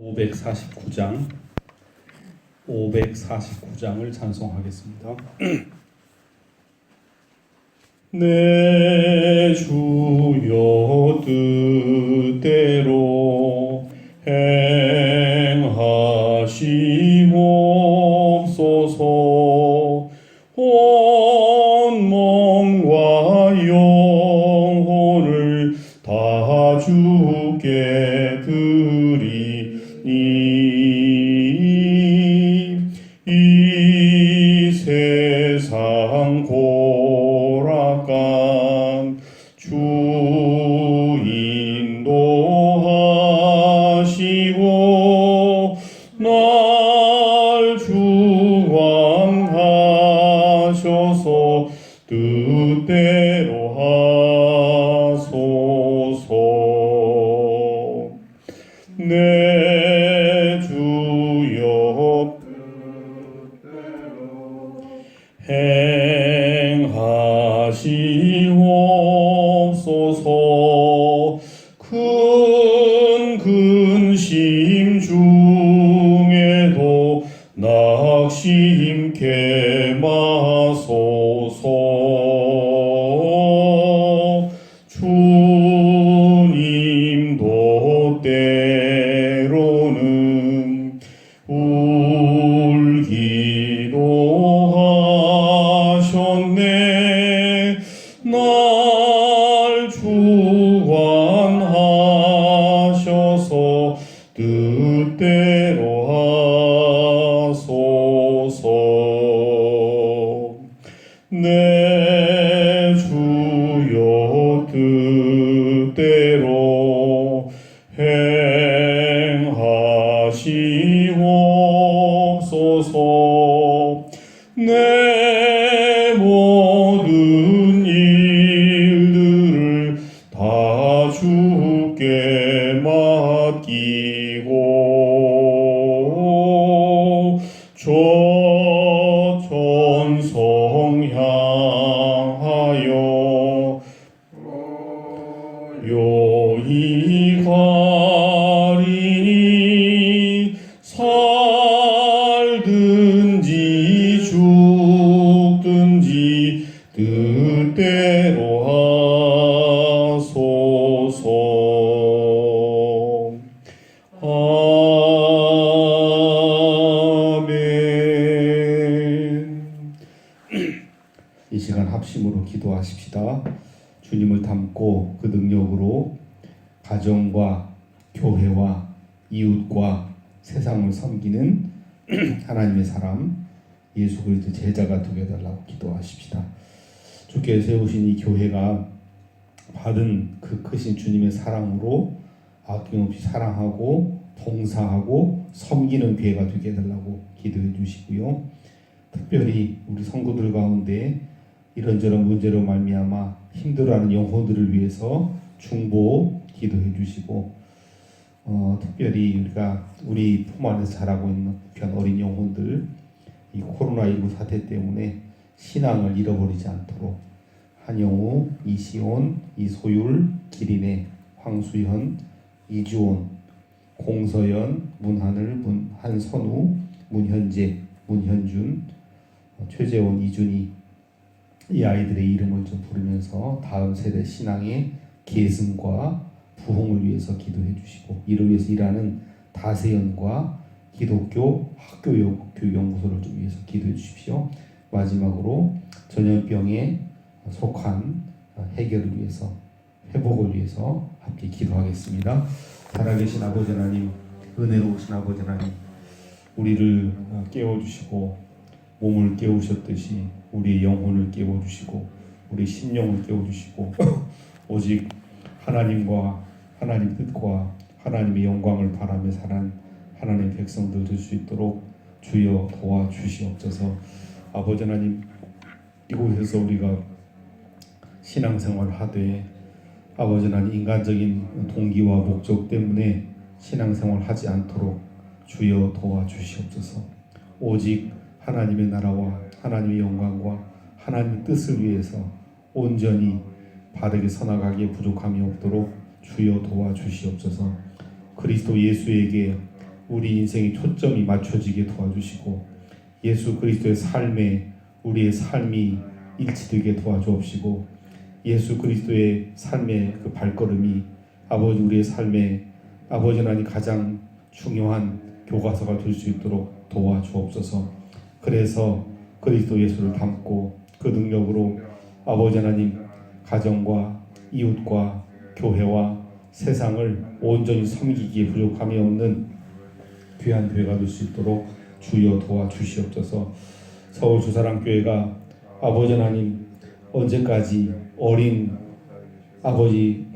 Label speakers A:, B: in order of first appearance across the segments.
A: 549장을 찬송하겠습니다. 내 주여 뜻대로 행하시옵소서. 온 몸과 영혼을 다 주께 드리니 이 세상 고락간 주 인도하시고 날 주관하셔서 뜻대로 하소서. 내 주여 행하시옵소서. 큰 근심 중에도 낙심케 마소서. 주님도 때로는 울기도 하셨네. 날 주관하셔서 뜻대로 하소서. 내 주여 뜻대로 행하시옵소서. 내 모든 일들을 다 주께 맡기고 저 천성 향하여 요히 가리니 살든지 죽든지 뜻대로 하소서. 아멘. 이 시간 합심으로 기도하십시다. 주님을 닮고 그 능력으로 가정과 교회와 이웃과 세상을 섬기는 하나님의 사람 예수 그리스도 제자가 되게 해달라고 기도하십시다. 주께 세우신 이 교회가 받은 그 크신 주님의 사랑으로 아낌없이 사랑하고 봉사하고 섬기는 교회가 되게 해달라고 기도해 주시고요. 특별히 우리 성도들 가운데 이런저런 문제로 말미암아 힘들어하는 영혼들을 위해서 중보 기도해 주시고 특별히 우리가 우리 품 안에서 자라고 있는 귀한 어린 영혼들 이 코로나19 사태 때문에 신앙을 잃어버리지 않도록 한영우, 이시온, 이소율, 기린의, 황수현, 이주온, 공서연, 문하늘, 한선우, 문현재, 문현준, 최재원, 이준희 이 아이들의 이름을 좀 부르면서 다음 세대 신앙의 계승과 부흥을 위해서 기도해 주시고 이를 위해서 일하는 다세연과 기독교 학교교육연구소를 좀 위해서 기도해 주십시오. 마지막으로 전염병에 속한 해결을 위해서 회복을 위해서 함께 기도하겠습니다. 살아계신 아버지 하나님, 은혜로우신 아버지 하나님, 우리를 깨워주시고 몸을 깨우셨듯이 우리의 영혼을 깨워주시고 우리 심령을 깨워주시고 오직 하나님과 하나님 뜻과 하나님의 영광을 바라며 사는 하나님의 백성들 될 수 있도록 주여 도와주시옵소서. 아버지 하나님, 이곳에서 우리가 신앙생활을 하되 아버지 하나님 인간적인 동기와 목적 때문에 신앙생활을 하지 않도록 주여 도와주시옵소서. 오직 하나님의 나라와 하나님의 영광과 하나님의 뜻을 위해서 온전히 바르게 서나가기에 부족함이 없도록 주여 도와주시옵소서. 그리스도 예수에게 우리 인생의 초점이 맞춰지게 도와주시고 예수 그리스도의 삶에 우리의 삶이 일치되게 도와주옵시고 예수 그리스도의 삶의 그 발걸음이 아버지 우리의 삶에 아버지 하나님 가장 중요한 교과서가 될 수 있도록 도와주옵소서. 그래서 그리스도 예수를 닮고 그 능력으로 아버지 하나님 가정과 이웃과 교회와 세상을 온전히 섬기기에 부족함이 없는 귀한 교회가 될 수 있도록 주여 도와주시옵소서. 서울 주사랑교회가 아버지 하나님 언제까지 어린 아버지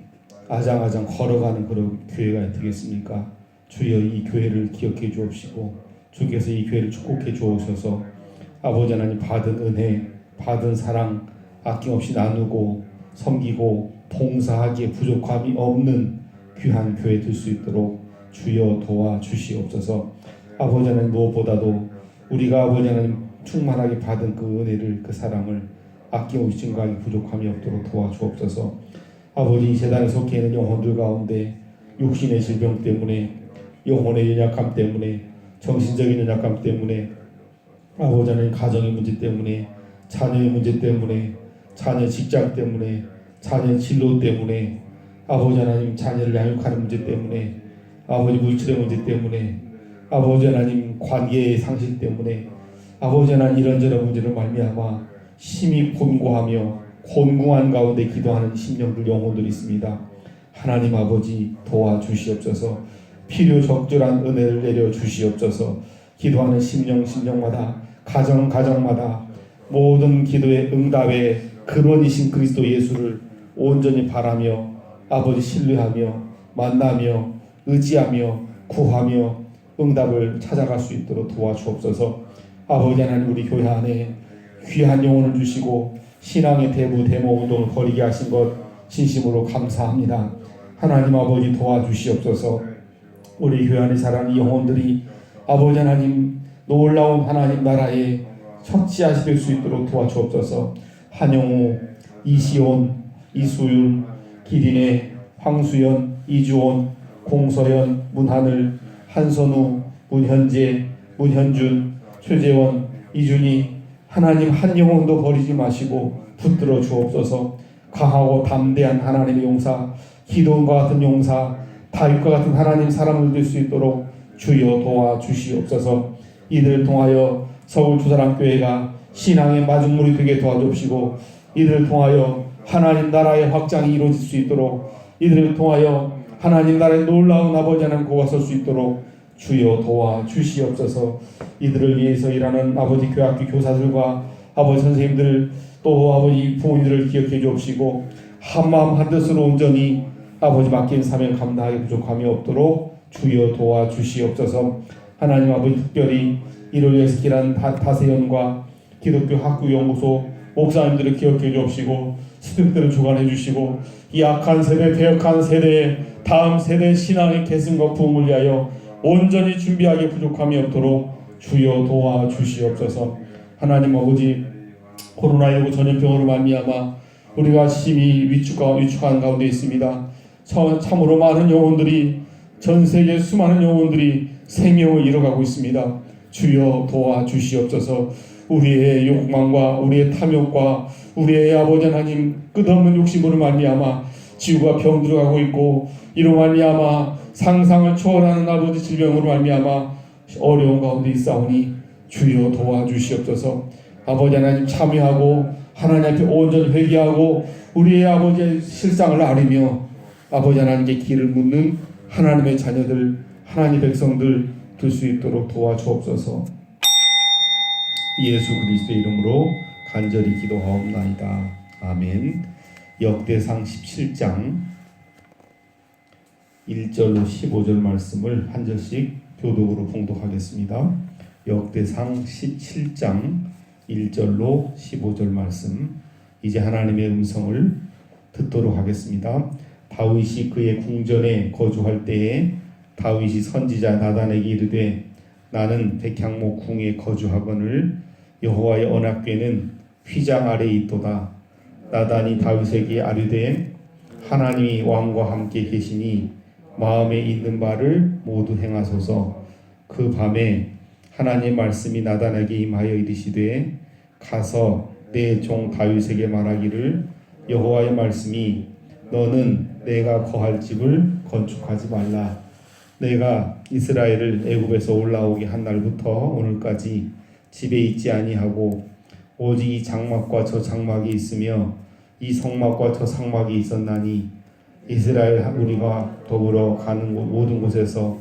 A: 아장아장 걸어가는 그런 교회가 되겠습니까? 주여 이 교회를 기억해 주옵시고 주께서 이 교회를 축복해 주옵소서. 아버지 하나님 받은 은혜 받은 사랑 아낌없이 나누고 섬기고 봉사하기에 부족함이 없는 귀한 교회 될 수 있도록 주여 도와주시옵소서. 아버지 하나님 무엇보다도 우리가 아버지 하나님 충만하게 받은 그 은혜를 그 사랑을 아낌없이 증가하기 부족함이 없도록 도와주옵소서. 아버지 이 세상에 속해 있는 영혼들 가운데 육신의 질병 때문에 영혼의 연약함 때문에 정신적인 연약함 때문에 아버지 하나님 가정의 문제 때문에 자녀의 문제 때문에 자녀 직장 때문에 자녀 진로 때문에 아버지 하나님 자녀를 양육하는 문제 때문에 아버지 물질의 문제 때문에 아버지 하나님 관계의 상실 때문에 아버지 하나님 이런저런 문제를 말미암아 심히 곤고하며 곤궁한 가운데 기도하는 심령들 영혼들이 있습니다. 하나님 아버지 도와주시옵소서. 필요 적절한 은혜를 내려 주시옵소서. 기도하는 심령마다 가정마다 모든 기도의 응답의 근원이신 그리스도 예수를 온전히 바라며 아버지 신뢰하며 만나며 의지하며 구하며 응답을 찾아갈 수 있도록 도와주옵소서. 아버지 하나님 우리 교회 안에 귀한 영혼을 주시고 신앙의 대부 대모 운동을 벌이게 하신 것 진심으로 감사합니다. 하나님 아버지 도와주시옵소서. 우리 교회 안에 자라는 영혼들이 아버지 하나님 놀라운 하나님 나라의 첫지앗이 될 수 있도록 도와주옵소서. 한영우, 이시온, 이수윤, 기린의, 황수연, 이주온, 공서연, 문하늘, 한선우, 문현재, 문현준, 최재원, 이준희 하나님 한 영혼도 버리지 마시고 붙들어 주옵소서. 강하고 담대한 하나님의 용사, 기도원과 같은 용사, 다윗과 같은 하나님 사람을 될 수 있도록 주여 도와주시옵소서. 이들을 통하여 서울 주사랑교회가 신앙의 마중물이 되게 도와주시고 이들을 통하여 하나님 나라의 확장이 이루어질 수 있도록 이들을 통하여 하나님 나라의 놀라운 아버지 하나님 고가 설 수 있도록 주여 도와주시옵소서. 이들을 위해서 일하는 아버지 교학교 교사들과 아버지 선생님들 또 아버지 부모님들을 기억해 주옵시고 한마음 한뜻으로 온전히 아버지 맡긴 사명 감당하기 부족함이 없도록 주여 도와주시옵소서. 하나님 아버지 특별히 이를 위해서 길한 다세연과 기독교 학구연구소 목사님들을 기억해 주옵시고 스태프들을 주관해 주시고 이 악한 세대 배역한 세대의 다음 세대 신앙의 계승과 부흥을 위하여 온전히 준비하기 부족함이 없도록 주여 도와주시옵소서. 하나님 아버지 코로나19 전염병으로 말미암아 우리가 심히 위축한 가운데 있습니다. 참으로 많은 영혼들이 전 세계 수많은 영혼들이 생명을 잃어가고 있습니다. 주여 도와주시옵소서. 우리의 욕망과 우리의 탐욕과 우리의 아버지 하나님 끝없는 욕심으로 말미암아 지구가 병들어가고 있고 이로 말미암아 상상을 초월하는 아버지 질병으로 말미암아 어려운 가운데 있사오니 주여 도와주시옵소서. 아버지 하나님 참여하고 하나님 앞에 온전히 회개하고 우리의 아버지의 실상을 아리며 아버지 하나님께 길을 묻는 하나님의 자녀들 하나님 백성들 될 수 있도록 도와주옵소서. 예수 그리스도의 이름으로 간절히 기도하옵나이다. 아멘. 역대상 17장 1절로 15절 말씀을 한 절씩 교독으로 봉독하겠습니다. 역대상 17장 1절로 15절 말씀 이제 하나님의 음성을 듣도록 하겠습니다. 다윗이 그의 궁전에 거주할 때에 다윗이 선지자 나단에게 이르되 나는 백향목 궁에 거주하거늘 여호와의 언약궤는 휘장 아래에 있도다. 나단이 다윗에게 아뢰되 하나님이 왕과 함께 계시니 마음에 있는 바를 모두 행하소서. 그 밤에 하나님의 말씀이 나단에게 임하여 이르시되 가서 내 종 다윗에게 말하기를 여호와의 말씀이 너는 내가 거할 집을 건축하지 말라. 내가 이스라엘을 애굽에서 올라오게 한 날부터 오늘까지 집에 있지 아니하고 오직 이 장막과 저 장막이 있으며 이 성막과 저 성막이 있었나니 이스라엘 우리가 더불어 가는 모든 곳에서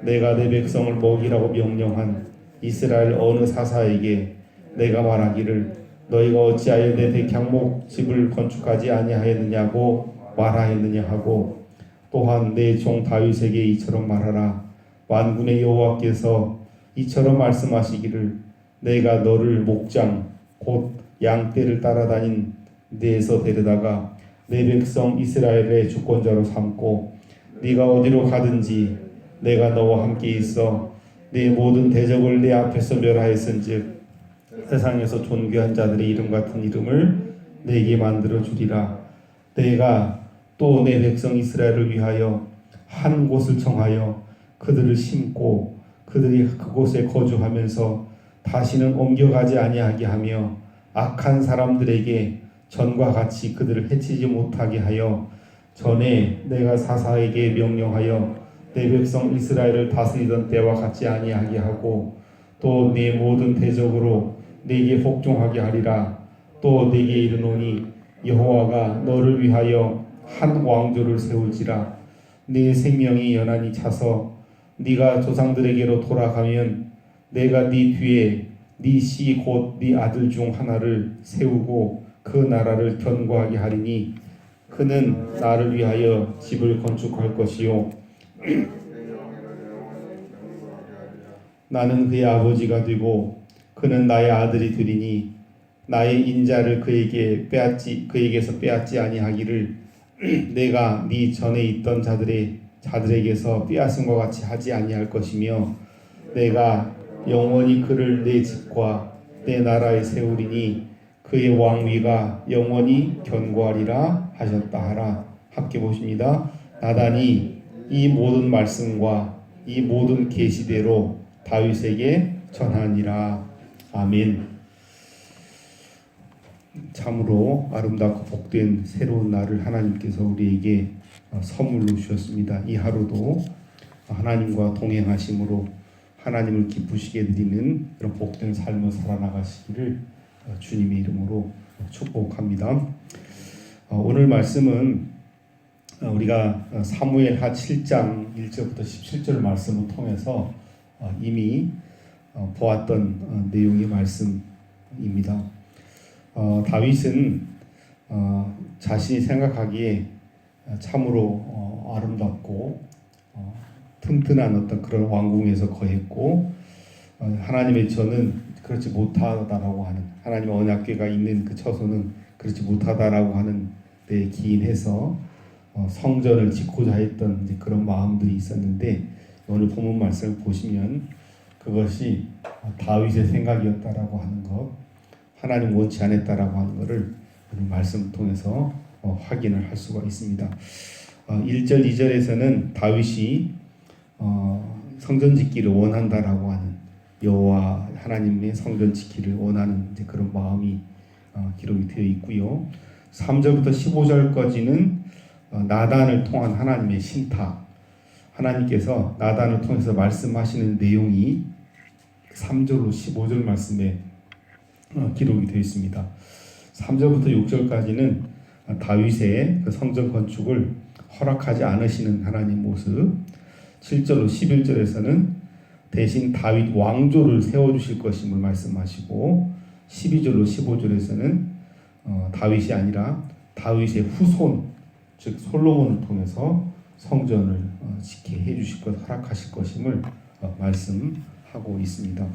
A: 내가 내 백성을 먹이라고 명령한 이스라엘 어느 사사에게 내가 말하기를 너희가 어찌하여 내 백향목 집을 건축하지 아니하였느냐고 말하였느냐 하고 또한 내 종 다윗에게 이처럼 말하라. 만군의 여호와께서 이처럼 말씀하시기를 내가 너를 목장 곧 양떼를 따라다닌 데에서 데려다가 내 백성 이스라엘의 주권자로 삼고 네가 어디로 가든지 내가 너와 함께 있어 네 모든 대적을 내 앞에서 멸하였은즉 세상에서 존귀한 자들의 이름 같은 이름을 내게 만들어 주리라. 내가 또 내 백성 이스라엘을 위하여 한 곳을 정하여 그들을 심고 그들이 그곳에 거주하면서 다시는 옮겨가지 아니하게 하며 악한 사람들에게 전과 같이 그들을 해치지 못하게 하여 전에 내가 사사에게 명령하여 내 백성 이스라엘을 다스리던 때와 같지 아니하게 하고 또 내 모든 대적으로 내게 복종하게 하리라. 또 내게 이르노니 여호와가 너를 위하여 한 왕조를 세울지라. 네 생명이 연한히 차서 네가 조상들에게로 돌아가면 내가 네 뒤에 네 씨 곧 네 아들 중 하나를 세우고 그 나라를 견고하게 하리니 그는 나를 위하여 집을 건축할 것이요 나는 그의 아버지가 되고 그는 나의 아들이 되리니 나의 인자를 그에게서 빼앗지 아니하기를 내가 네 전에 있던 자들에게서 빼앗음과 같이 하지 아니할 것이며 내가 영원히 그를 내 집과 내 나라에 세우리니 그의 왕위가 영원히 견고하리라 하셨다 하라. 함께 보십니다. 나단이 이 모든 말씀과 이 모든 계시대로 다윗에게 전하니라. 아멘. 참으로 아름답고 복된 새로운 날을 하나님께서 우리에게 선물로 주셨습니다. 이 하루도 하나님과 동행하심으로 하나님을 기쁘시게 드리는 그런 복된 삶을 살아나가시기를 주님의 이름으로 축복합니다. 오늘 말씀은 우리가 사무엘하 7장 1절부터 17절 말씀을 통해서 이미 보았던 내용의 말씀입니다. 다윗은 자신이 생각하기에 참으로 아름답고 튼튼한 어떤 그런 왕궁에서 거했고 하나님의 저는 그렇지 못하다라고 하는 하나님의 언약궤가 있는 그 처소는 그렇지 못하다라고 하는 데 기인해서 성전을 짓고자 했던 이제 그런 마음들이 있었는데 오늘 본문 말씀을 보시면 그것이 다윗의 생각이었다라고 하는 것, 하나님 원치 않았다라고 하는 것을 오늘 말씀을 통해서 확인을 할 수가 있습니다. 1절, 2절에서는 다윗이 성전 짓기를 원한다라고 하는 여호와 하나님의 성전 짓기를 원하는 이제 그런 마음이 기록이 되어 있고요. 3절부터 15절까지는 나단을 통한 하나님의 신탁, 하나님께서 나단을 통해서 말씀하시는 내용이 3절로 15절 말씀에 기록이 되어 있습니다. 3절부터 6절까지는 다윗의 그 성전 건축을 허락하지 않으시는 하나님 모습, 7절로 11절에서는 대신 다윗 왕조를 세워주실 것임을 말씀하시고 12절로 15절에서는 다윗이 아니라 다윗의 후손, 즉 솔로몬을 통해서 성전을 짓게 해주실 것, 허락하실 것임을 말씀하고 있습니다.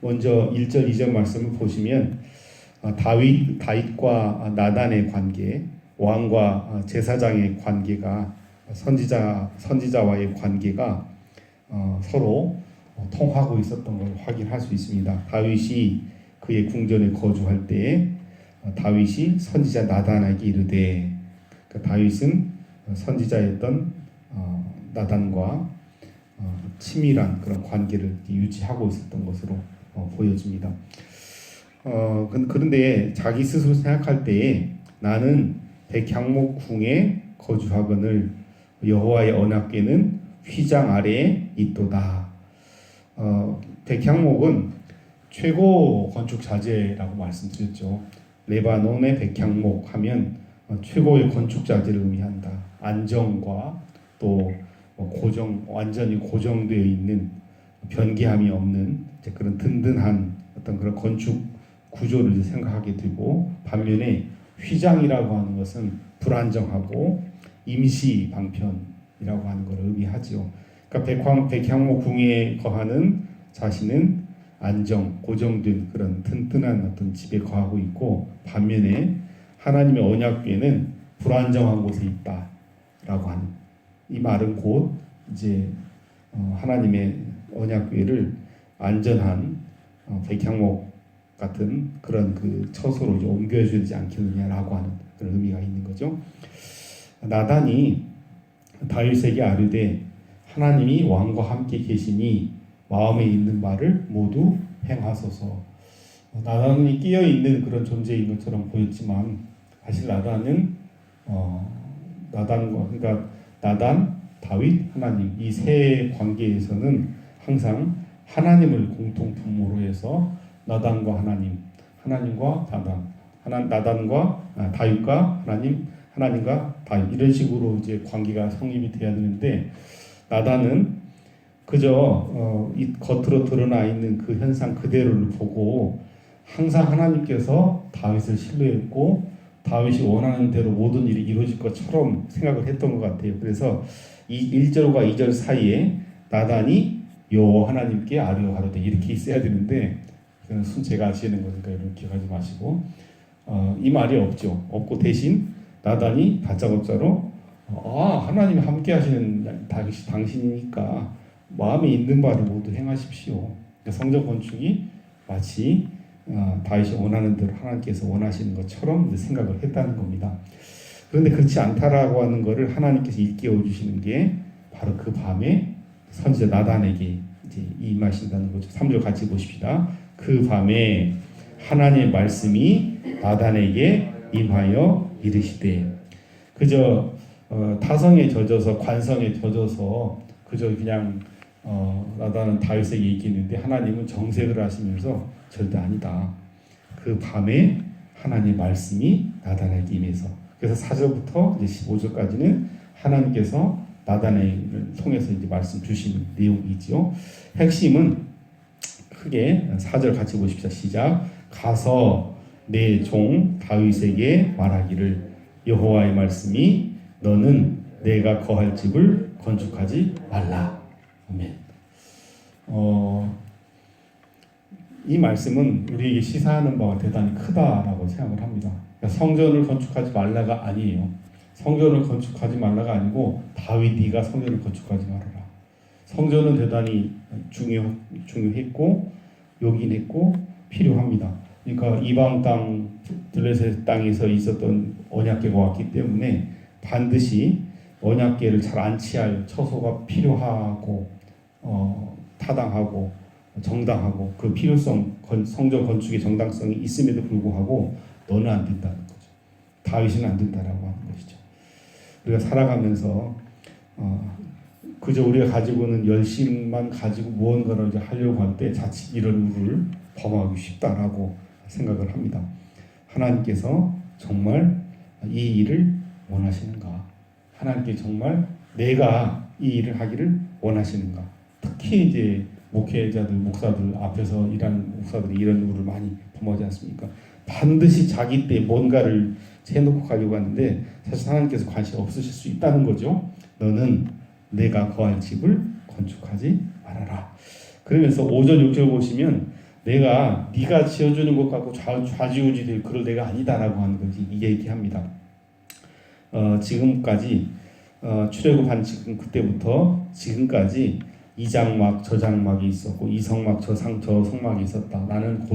A: 먼저 1절, 2절 말씀을 보시면 다윗과 나단의 관계, 왕과 제사장의 관계가 선지자와의 관계가 서로 통하고 있었던 걸 확인할 수 있습니다. 다윗이 그의 궁전에 거주할 때 다윗이 선지자 나단에게 이르되, 다윗은 선지자였던 나단과 친밀한 그런 관계를 유지하고 있었던 것으로 보여집니다. 그런데 자기 스스로 생각할 때에 나는 백향목궁에 거주하거늘 여호와의 언약궤는 휘장 아래에 있도다. 백향목은 최고 건축 자재라고 말씀드렸죠. 레바논의 백향목 하면 최고의 건축 자재를 의미한다. 안정과 또 완전히 고정되어 있는 변개함이 없는 그런 든든한 어떤 그런 건축 구조를 생각하게 되고, 반면에 휘장이라고 하는 것은 불안정하고 임시 방편이라고 하는 것을 의미하죠. 그러니까 백향목 궁에 거하는 자신은 안정, 고정된 그런 튼튼한 어떤 집에 거하고 있고, 반면에 하나님의 언약궤는 불안정한 곳에 있다라고 하는, 이 말은 곧 이제 하나님의 언약궤를 안전한 백향목 같은 그런 그 처소로 이제 옮겨줘야 되지 않겠느냐라고 하는 그런 의미가 있는 거죠. 나단이 다윗에게 아뢰되 하나님이 왕과 함께 계시니 마음에 있는 바를 모두 행하소서. 나단이 끼어 있는 그런 존재인 것처럼 보였지만 사실 나단은 그러니까 나단, 다윗, 하나님 이 세 관계에서는 항상 하나님을 공통 분모로 해서 나단과 하나님, 하나님과 나단과 다윗과 하나님, 하나님과 다윗 이런 식으로 이제 관계가 성립이 돼야 되는데, 나단은 그저 이 겉으로 드러나 있는 그 현상 그대로를 보고 항상 하나님께서 다윗을 신뢰했고 다윗이 원하는 대로 모든 일이 이루어질 것처럼 생각을 했던 것 같아요. 그래서 이 1절과 2절 사이에 나단이 여호와 하나님께 아뢰어가로되 이렇게 있어야 되는데, 그건 제가 지어낸 거니까 이런 기억하지 마시고 이 말이 없고 대신 나단이 다짜고짜로 하나님이 함께 하시는 당신이니까 마음에 있는 바를 모두 행하십시오. 성전 건축이 마치 다윗이 원하는 대로 하나님께서 원하시는 것처럼 생각을 했다는 겁니다. 그런데 그렇지 않다라고 하는 것을 하나님께서 일깨워 주시는 게 바로 그 밤에 선지자 나단에게 이제 임하신다는 거죠. 3절 같이 보십시다. 그 밤에 하나님의 말씀이 나단에게 임하여 이르시되, 그저 타성에 젖어서 관성에 젖어서 그저 그냥 나단은 다윗에게 얘기했는데 하나님은 정색을 하시면서 절대 아니다. 그 밤에 하나님의 말씀이 나단에게 임해서, 그래서 4절부터 이제 15절까지는 하나님께서 나단을 통해서 이제 말씀 주시는 내용이지요. 핵심은 크게 4절 같이 보십시다. 시작. 가서 내 종 다윗에게 말하기를 여호와의 말씀이 너는 내가 거할 집을 건축하지 말라. 아멘. 이 말씀은 우리에게 시사하는 바가 대단히 크다라고 생각을 합니다. 그러니까 성전을 건축하지 말라가 아니에요. 성전을 건축하지 말라가 아니고 다윗이가 성전을 건축하지 말아라. 성전은 대단히 중요했고 요긴했고 필요합니다. 그러니까 이방 땅 블레셋 땅에서 있었던 언약궤가 왔기 때문에 반드시 언약궤를 잘 안치할 처소가 필요하고 타당하고 정당하고 그 필요성, 성전 건축의 정당성이 있음에도 불구하고 너는 안 된다는 거죠. 다윗은 안 된다라고 하는 것이죠. 우리가 살아가면서 그저 우리가 가지고는 열심만 가지고 무언가를 이제 하려고 할 때 자칫 이런 일을 범하기 쉽다라고 생각을 합니다. 하나님께서 정말 이 일을 원하시는가? 하나님께 정말 내가 이 일을 하기를 원하시는가? 특히 이제 목회자들, 목사들 앞에서 일하는 목사들이 이런 일을 많이 범하지 않습니까? 반드시 자기 때 뭔가를 해놓고 가려고 하는데 사실 하나님께서 관심 없으실 수 있다는 거죠. 너는 내가 거할 집을 건축하지 말아라. 그러면서 5절 6절 보시면 네가 지어주는 것 갖고 좌지우지 될 그럴 내가 아니다라고 하는 거지 이 얘기합니다. 지금까지 출애굽한 지금 그때부터 지금까지 이 장막 저 장막이 있었고 이 성막 저 성막이 있었다. 나는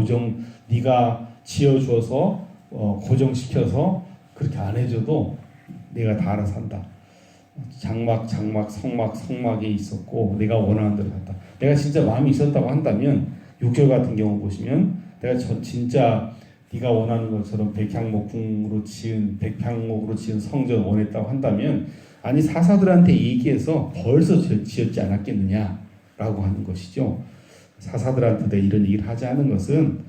A: 네가 지어주어서 고정시켜서 그렇게 안 해줘도 내가 다 알아서 한다. 장막, 성막에 있었고 내가 원하는 대로 갔다. 내가 진짜 마음이 있었다고 한다면 6절 같은 경우 보시면 내가 진짜 네가 원하는 것처럼 백향목으로 지은 성전 원했다고 한다면 아니 사사들한테 얘기해서 벌써 지었지 않았겠느냐라고 하는 것이죠. 사사들한테 이런 얘기를 하지 않은 것은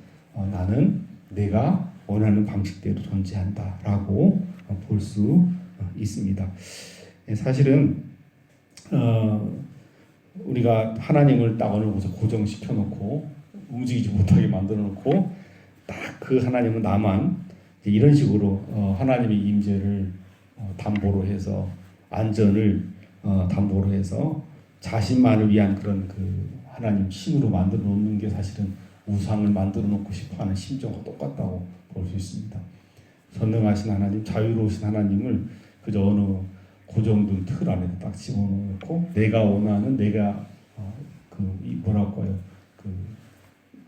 A: 나는 내가 원하는 방식대로 존재한다라고 볼 수 있습니다. 사실은 우리가 하나님을 딱 어느 곳에 고정시켜 놓고 움직이지 못하게 만들어 놓고 딱 그 하나님은 나만 이런 식으로 하나님의 임재를 담보로 해서 안전을 담보로 해서 자신만을 위한 그런 그 하나님 신으로 만들어 놓는 게 사실은 우상을 만들어 놓고 싶어하는 심정과 똑같다고 볼 수 있습니다. 전능하신 하나님, 자유로우신 하나님을 그저 어느 고정된 틀 안에 딱 집어넣고 내가 원하는 내가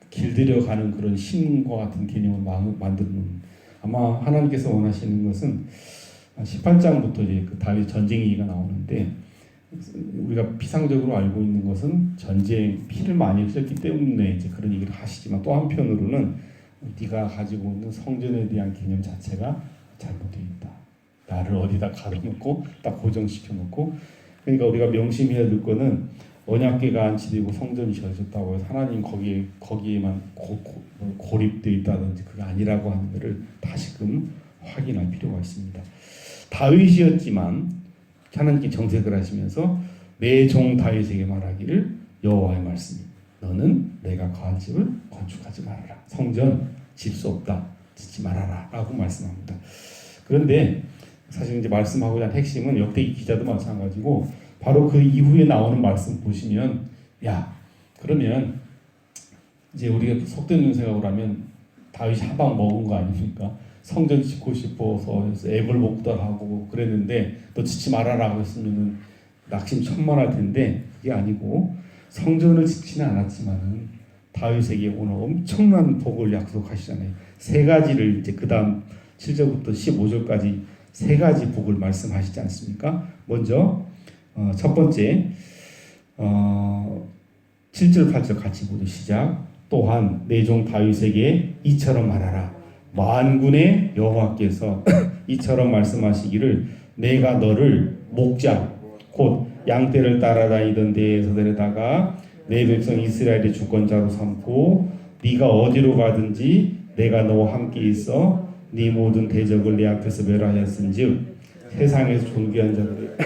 A: 길들여 가는 그런 신과 같은 개념을 만드는 아마 하나님께서 원하시는 것은 18장부터 이제 그 다윗 전쟁 얘기가 나오는데 우리가 피상적으로 알고 있는 것은 전쟁 피를 많이 흘렸기 때문에 이제 그런 얘기를 하시지만 또 한편으로는 네가 가지고 있는 성전에 대한 개념 자체가 잘못되어 있다. 나를 어디다 가둬놓고 딱 고정시켜놓고 그러니까 우리가 명심해야 될 거는 언약궤가 안치되고 성전이 지어졌다고 해서 하나님 거기에만 고립되어 있다든지 그게 아니라고 하는 것을 다시금 확인할 필요가 있습니다. 다윗이었지만 하나님께 정색을 하시면서 내 종 다윗에게 말하기를 여호와의 말씀이 너는 내가 거할 집을 건축하지 말아라. 성전 질 수 없다. 짓지 말아라 라고 말씀합니다. 그런데 사실 이제 말씀하고자 하는 핵심은 역대기 기자도 마찬가지고 바로 그 이후에 나오는 말씀 보시면 그러면 이제 우리가 속된 생각을 하면 다윗이 한 방 먹은 거 아닙니까? 성전 짓고 싶어서 애벌 목도하고 그랬는데 너 짓지 말아라 했으면 낙심천만할 텐데 그게 아니고 성전을 짓지는 않았지만은 다윗에게 오늘 엄청난 복을 약속하시잖아요. 세 가지를 이제 그 다음 7절부터 15절까지 세 가지 복을 말씀하시지 않습니까? 먼저 첫 번째 7절 8절 같이 보죠. 시작. 또한 내 종 다윗에게 이처럼 말하라. 만군의 여호와께서 이처럼 말씀하시기를 내가 너를 목자 곧 양떼를 따라다니던 데에서 데려다가 내 백성 이스라엘의 주권자로 삼고 네가 어디로 가든지 내가 너와 함께 있어 네 모든 대적을 내 앞에서 멸하였은즉 세상에서 존귀한 자들을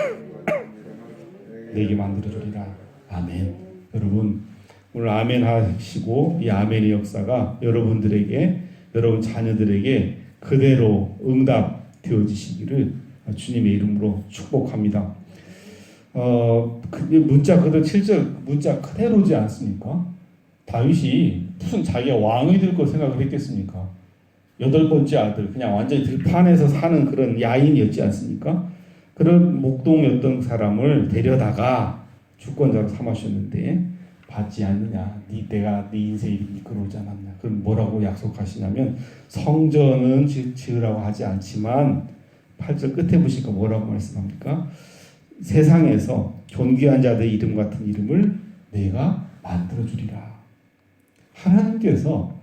A: 내게 만들어주리라. 아멘. 여러분 오늘 아멘 하시고 이 아멘의 역사가 여러분들에게 여러분 자녀들에게 그대로 응답되어지시기를 주님의 이름으로 축복합니다. 문자 그대로 7절 문자 그대로지 않습니까? 다윗이 무슨 자기가 왕이 될 거 생각을 했겠습니까? 8번째 아들 그냥 완전히 들판에서 사는 그런 야인이었지 않습니까? 그런 목동이었던 사람을 데려다가 주권자로 삼으셨는데 받지 않느냐? 내가 네 인생이 이끌어오지 않았냐? 그럼 뭐라고 약속하시냐면 성전은 지으라고 하지 않지만 8절 끝에 보시니까 뭐라고 말씀합니까? 세상에서 존귀한 자들의 이름 같은 이름을 내가 만들어주리라. 하나님께서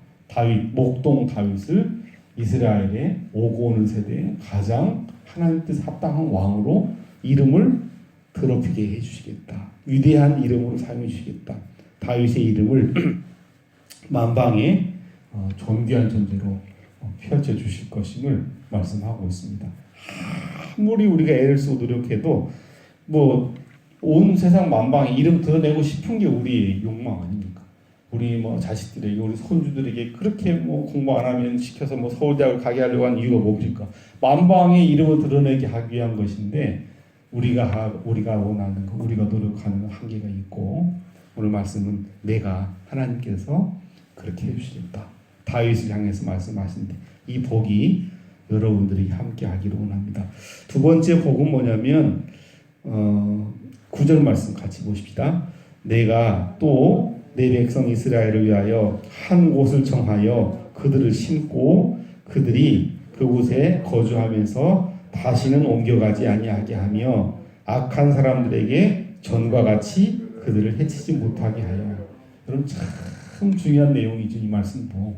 A: 목동 다윗을 이스라엘의 오고 오는 세대에 가장 하나님 뜻 합당한 왕으로 이름을 더럽히게 해주시겠다. 위대한 이름으로 사용해 주시겠다. 다윗의 이름을 만방에 존귀한 존재로 펼쳐주실 것임을 말씀하고 있습니다. 아무리 우리가 애를 쓰고 노력해도 온 세상 만방에 이름 드러내고 싶은 게 우리의 욕망 아닙니까? 우리 자식들에게 우리 손주들에게 그렇게 공부 안 하면 시켜서 서울대학을 가게 하려고 하는 이유가 뭡니까? 만방의 이름을 드러내게 하기 위한 것인데 우리가 원하는 거, 우리가 노력하는 한계가 있고 오늘 말씀은 내가 하나님께서 그렇게 해주시겠다. 다윗을 향해서 말씀하시는데 이 복이 여러분들이 함께 하기를 원합니다. 두 번째 복은 뭐냐면 9절 말씀 같이 보십시다. 내가 또 내 백성 이스라엘을 위하여 한 곳을 정하여 그들을 심고 그들이 그곳에 거주하면서 다시는 옮겨가지 아니하게 하며 악한 사람들에게 전과 같이 그들을 해치지 못하게 하여. 여러분 참 중요한 내용이죠, 이 말씀도.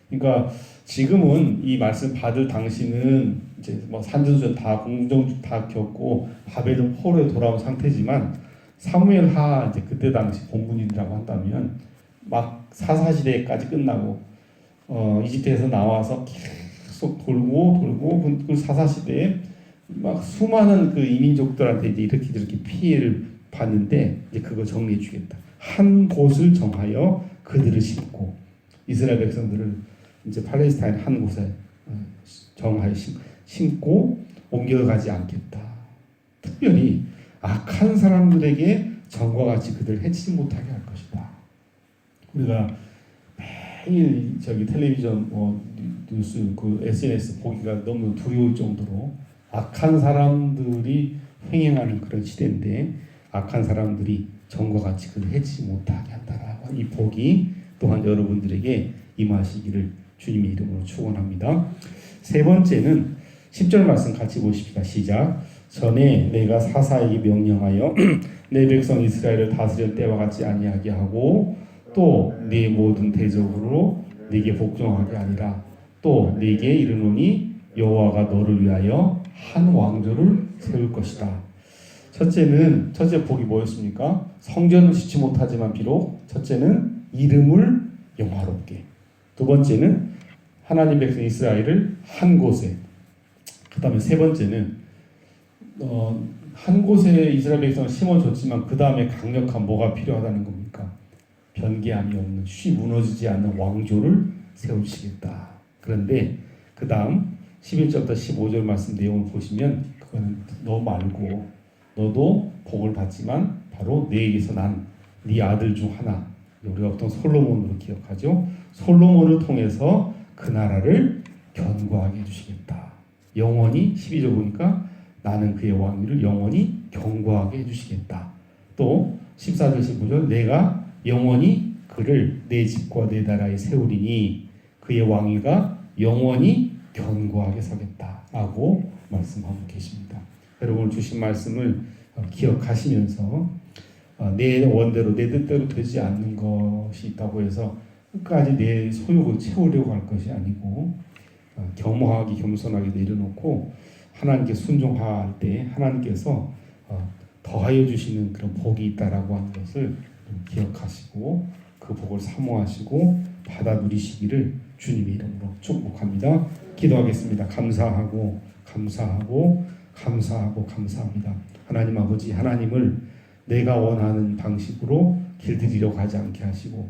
A: 그러니까 지금은 이 말씀 받을 당시는 이제 뭐 산전수전 다 공정주 다 겪고 바벨론 포로에 돌아온 상태지만 사무엘하 이제 그때 당시 본문이라고 한다면 막 사사 시대까지 끝나고 이집트에서 나와서 계속 돌고 그 사사 시대에 막 수많은 그 이민족들한테 이제 이렇게 피해를 봤는데 이제 그거 정리해 주겠다. 한 곳을 정하여 그들을 심고 이스라엘 백성들을 이제 팔레스타인 한 곳에 정하여 심고 옮겨가지 않겠다. 특별히 악한 사람들에게 전과 같이 그들을 해치지 못하게 할 것이다. 우리가 매일 저기 텔레비전 뉴스 그 SNS 보기가 너무 두려울 정도로 악한 사람들이 횡행하는 그런 시대인데 악한 사람들이 전과 같이 그를 해치지 못하게 한다라고 이 복이 또한 여러분들에게 임하시기를 주님의 이름으로 축원합니다. 세 번째는 10절 말씀 같이 보십시다. 시작. 전에 내가 사사에게 명령하여 내 백성 이스라엘을 다스릴 때와 같이 아니하게 하고 또 네 모든 대적으로 네게 복종하게 하리라. 또 네게 이르노니 여호와가 너를 위하여 한 왕조를 세울 것이다. 첫째 복이 뭐였습니까? 성전을 짓지 못하지만 비록 첫째는 이름을 영화롭게. 두 번째는 하나님 백성 이스라엘을 한 곳에. 그다음에 세 번째는 한 곳에 이스라엘 백성을 심어줬지만 그 다음에 강력한 뭐가 필요하다는 겁니까? 변개함이 없는 쉬 무너지지 않는 왕조를 세우시겠다. 그런데 그 다음 11절부터 15절 말씀 내용을 보시면 그거는 너 말고 너도 복을 받지만 바로 너에게서 난 네 아들 중 하나, 우리가 보통 솔로몬으로 기억하죠. 솔로몬을 통해서 그 나라를 견고하게 해주시겠다. 영원히 12절 보니까 나는 그의 왕위를 영원히 견고하게 해주시겠다. 또 14절 15절 내가 영원히 그를 내 집과 내 나라에 세우리니 그의 왕위가 영원히 견고하게 서겠다라고 말씀하고 계십니다. 여러분 주신 말씀을 기억하시면서 내 원대로 내 뜻대로 되지 않는 것이 있다고 해서 끝까지 내 소욕을 채우려고 할 것이 아니고 겸허하게 겸손하게 내려놓고 하나님께 순종할 때 하나님께서 더하여 주시는 그런 복이 있다라고 하는 것을 기억하시고 그 복을 사모하시고 받아 누리시기를 주님의 이름으로 축복합니다. 기도하겠습니다. 감사합니다. 하나님 아버지, 하나님을 내가 원하는 방식으로 길들이려고 하지 않게 하시고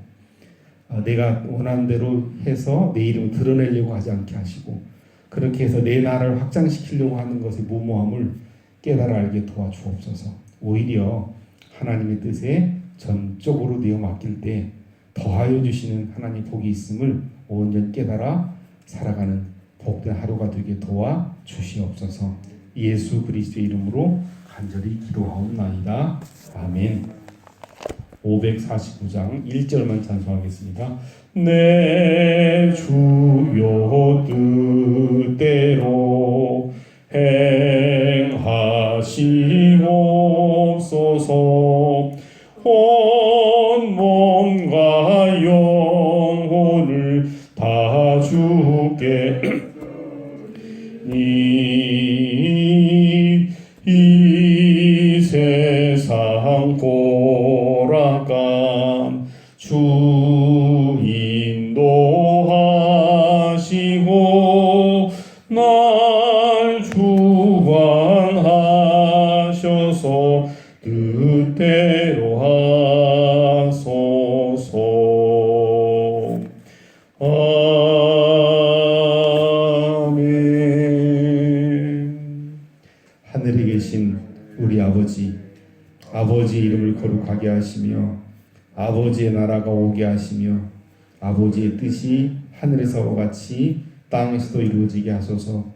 A: 내가 원하는 대로 해서 내 이름을 드러내려고 하지 않게 하시고 그렇게 해서 내 나라를 확장시키려고 하는 것의 무모함을 깨달아 알게 도와주옵소서. 오히려 하나님의 뜻에 전적으로 내어 맡길 때 더하여 주시는 하나님 복이 있음을 온전히 깨달아 살아가는 복된 하루가 되게 도와 주시옵소서. 예수 그리스도의 이름으로 간절히 기도하옵나이다. 아멘. 549장 1절만 찬송하겠습니다. 내 주여 뜻대로 행하시옵소서. 온 몸과 영혼을 다 주께 이 세상 고락감 주 인도하시고 날 주관하셔서 뜻대로 하소서. 아멘. 하늘에 계신 우리 아버지의 이름을 거룩하게 하시며 아버지의 나라가 오게 하시며 아버지의 뜻이 하늘에서와 같이 땅에서도 이루어지게 하소서.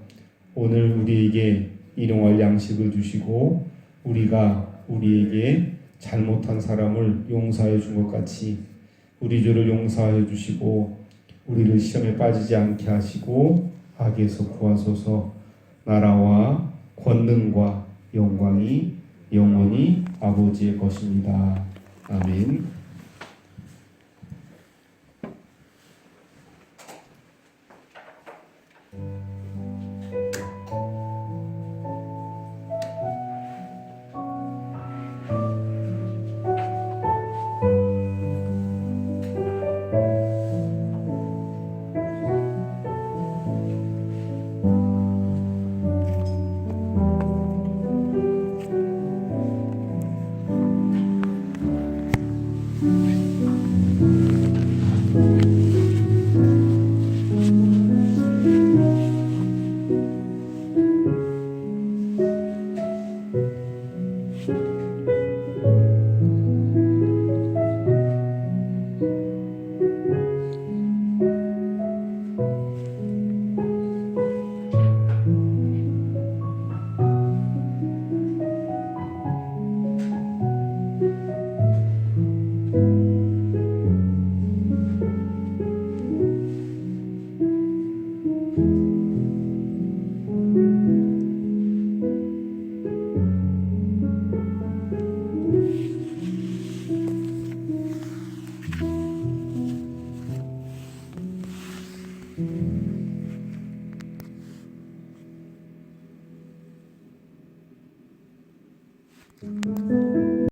A: 오늘 우리에게 일용할 양식을 주시고 우리가 우리에게 잘못한 사람을 용서해 준 것 같이 우리 죄를 용서해 주시고 우리를 시험에 빠지지 않게 하시고 악에서 구하소서. 나라와 권능과 영광이 영원히 아버지의 것입니다. 아멘.